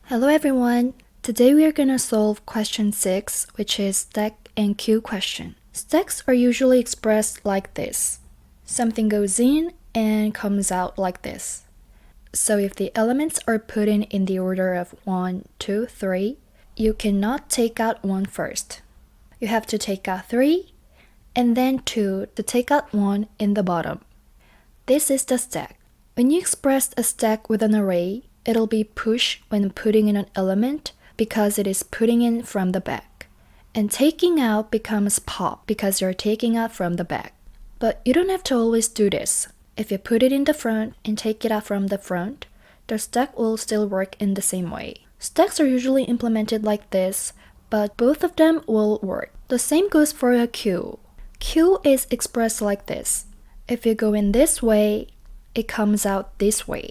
Hello everyone! Today we are gonna solve question 6, which is stack and queue question. Stacks are usually expressed like this. Something goes in and comes out like this. So if the elements are put in the order of 1, 2, 3, you cannot take out 1 first. You have to take out 3 and then 2 to take out 1 in the bottom. This is the stack. When you express a stack with an array, it'll be push when putting in an element because it is putting in from the back. And taking out becomes pop because you're taking out from the back. But you don't have to always do this. If you put it in the front and take it out from the front, the stack will still work in the same way. Stacks are usually implemented like this, but both of them will work. The same goes for a queue. Queue is expressed like this. If you go in this way, it comes out this way.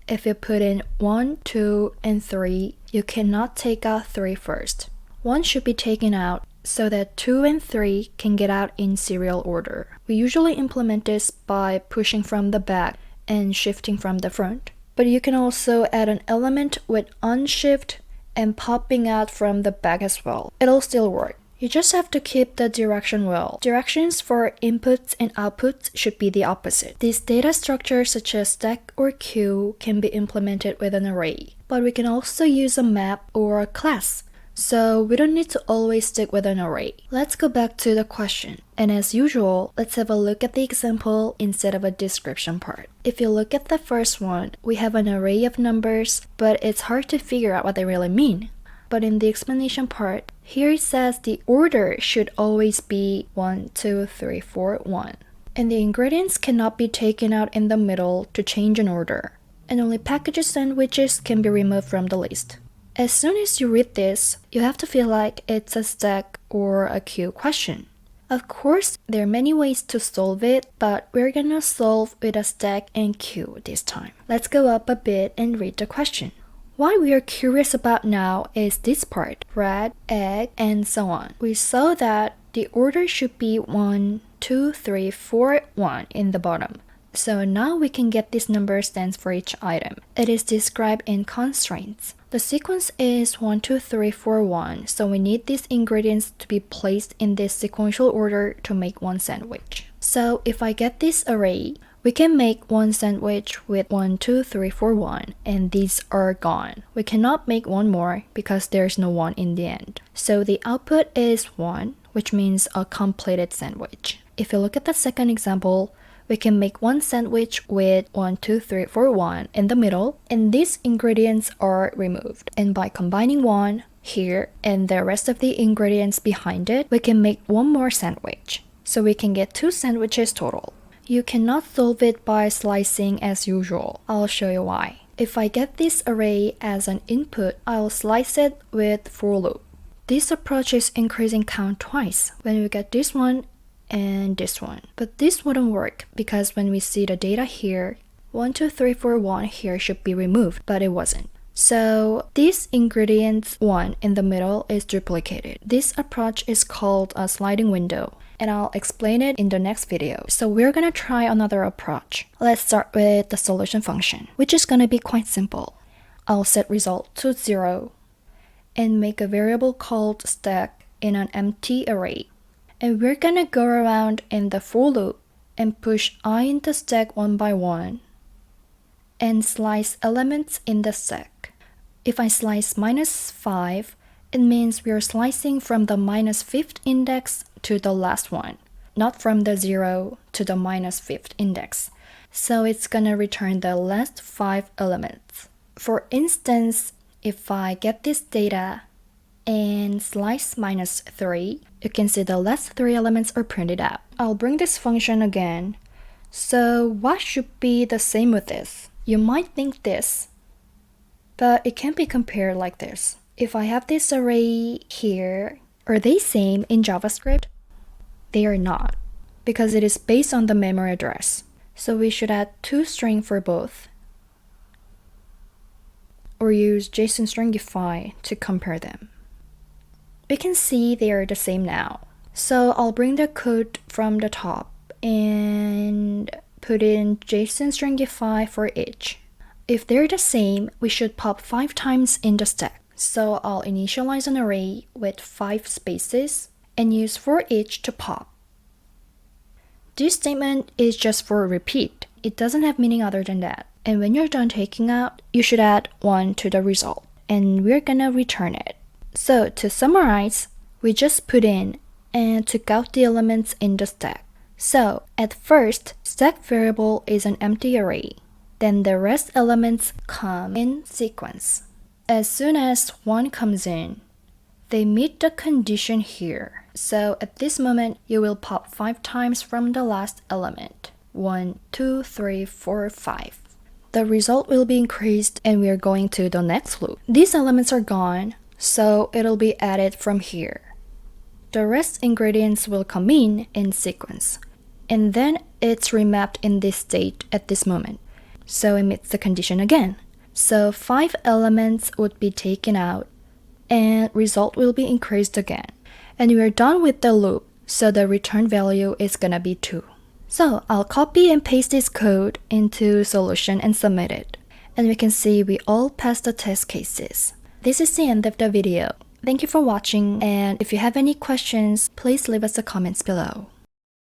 If you put in 1, 2, and 3, you cannot take out 3 first. 1 should be taken out so that 2 and 3 can get out in serial order. We usually implement this by pushing from the back and shifting from the front. But you can also add an element with unshift and popping out from the back as well. It'll still work. You just have to keep the direction well. Directions for inputs and outputs should be the opposite. These data structures such as stack or queue can be implemented with an array, but we can also use a map or a class. So we don't need to always stick with an array. Let's go back to the question. And as usual, let's have a look at the example instead of a description part. If you look at the first one, we have an array of numbers, but it's hard to figure out what they really mean. But in the explanation part, here it says the order should always be 1, 2, 3, 4, 1. And the ingredients cannot be taken out in the middle to change an order. And only packaged sandwiches can be removed from the list. As soon as you read this, you have to feel like it's a stack or a queue question. Of course, there are many ways to solve it, but we're gonna solve with a stack and queue this time. Let's go up a bit and read the question. What we are curious about now is this part, bread, egg, and so on. We saw that the order should be 1, 2, 3, 4, 1 in the bottom. So now we can get this number stands for each item. It is described in constraints. The sequence is 1, 2, 3, 4, 1, so we need these ingredients to be placed in this sequential order to make one sandwich. So if I get this array, we can make one sandwich with 1, 2, 3, 4, 1, and these are gone. We cannot make one more because there's no 1 in the end. So the output is 1, which means a completed sandwich. If you look at the second example, we can make one sandwich with 1, 2, 3, 4, 1 in the middle, and these ingredients are removed. And by combining 1 here and the rest of the ingredients behind it, we can make one more sandwich. So we can get 2 sandwiches total. You cannot solve it by slicing as usual. I'll show you why. If I get this array as an input, I'll slice it with for loop. This approach is increasing count twice when we get this one and this one. But this wouldn't work because when we see the data here, 1, 2, 3, 4, 1 here should be removed, but it wasn't. So this ingredient 1 in the middle is duplicated. This approach is called a sliding window, and I'll explain it in the next video. So we're gonna try another approach. Let's start with the solution function, which is gonna be quite simple. I'll set result to 0 and make a variable called stack in an empty array. And we're gonna go around in the for loop and push I into stack one by one and slice elements in the stack. If I slice -5, it means we are slicing from the -5th index to the last one, not from the 0 to the -5th index. So it's gonna return the last 5 elements. For instance, if I get this data and slice -3, you can see the last 3 elements are printed out. I'll bring this function again. So what should be the same with this? You might think this, but it can't be compared like this. If I have this array here, are they same in JavaScript? They are not, because it is based on the memory address. So we should add 2 string for both, or use JSON stringify to compare them. We can see they are the same now. So I'll bring the code from the top and put in JSON stringify for each. If they're the same, we should pop 5 times in the stack. So I'll initialize an array with 5 spaces and use for each to pop. This statement is just for a repeat. It doesn't have meaning other than that. And when you're done taking out, you should add 1 to the result. And we're gonna return it. So to summarize, we just put in and took out the elements in the stack. So at first, stack variable is an empty array. Then the rest elements come in sequence. As soon as 1 comes in, they meet the condition here. So at this moment, you will pop 5 times from the last element. 1, 2, 3, 4, 5. The result will be increased and we are going to the next loop. These elements are gone, so it'll be added from here. The rest ingredients will come in sequence. And then it's remapped in this state at this moment. So it meets the condition again. So 5 elements would be taken out and result will be increased again. And we are done with the loop, so the return value is gonna be 2. So I'll copy and paste this code into solution and submit it. And we can see we all passed the test cases. This is the end of the video. Thank you for watching, and if you have any questions, please leave us the comments below.